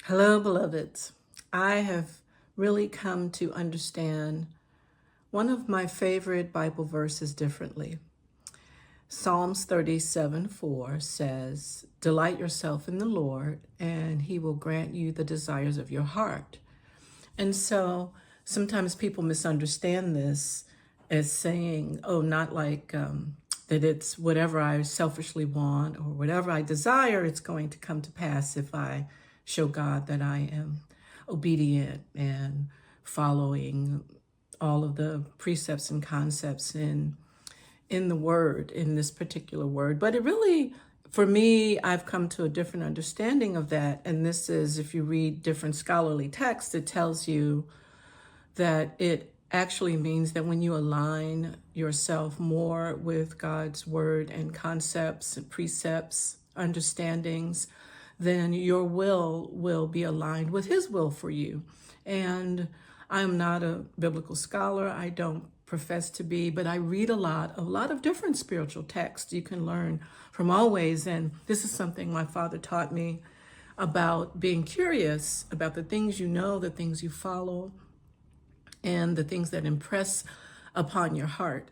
Hello, beloveds. I have really come to understand one of my favorite Bible verses differently. Psalms 37:4 says, "Delight yourself in the Lord, and he will grant you the desires of your heart." And so sometimes people misunderstand this as saying, oh, not like that it's whatever I selfishly want or whatever I desire, it's going to come to pass if I show God that I am obedient and following all of the precepts and concepts in the word, in this particular word. But it really, for me, I've come to a different understanding of that. And this is, if you read different scholarly texts, it tells you that it actually means that when you align yourself more with God's word and concepts and precepts, understandings, then your will be aligned with his will for you. And I'm not a biblical scholar. I don't profess to be, but I read a lot of different spiritual texts you can learn from always. And this is something my father taught me about being curious about the things you know, the things you follow, and the things that impress upon your heart.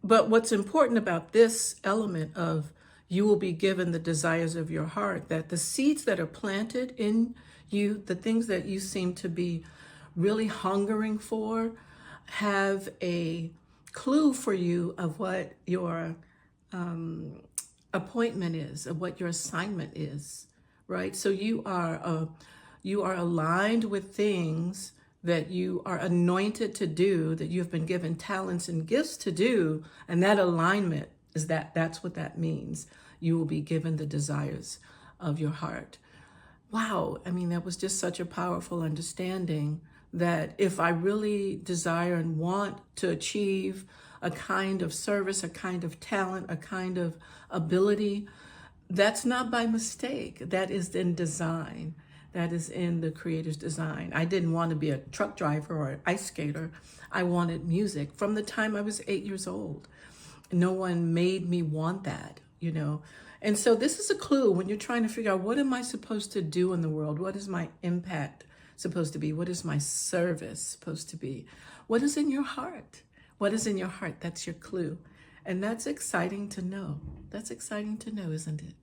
But what's important about this element of you will be given the desires of your heart, that the seeds that are planted in you, the things that you seem to be really hungering for, have a clue for you of what your appointment is, of what your assignment is, right? So you are aligned with things that you are anointed to do, that you've been given talents and gifts to do, and that alignment is that's what that means. You will be given the desires of your heart. Wow, I mean, that was just such a powerful understanding that if I really desire and want to achieve a kind of service, a kind of talent, a kind of ability, that's not by mistake. That is in design. That is in the Creator's design. I didn't want to be a truck driver or an ice skater. I wanted music from the time I was 8 years old. No one made me want that. And so this is a clue when you're trying to figure out, what am I supposed to do in the world? What is my impact supposed to be? What is my service supposed to be? What is in your heart? What is in your heart? That's your clue. And that's exciting to know. That's exciting to know, isn't it?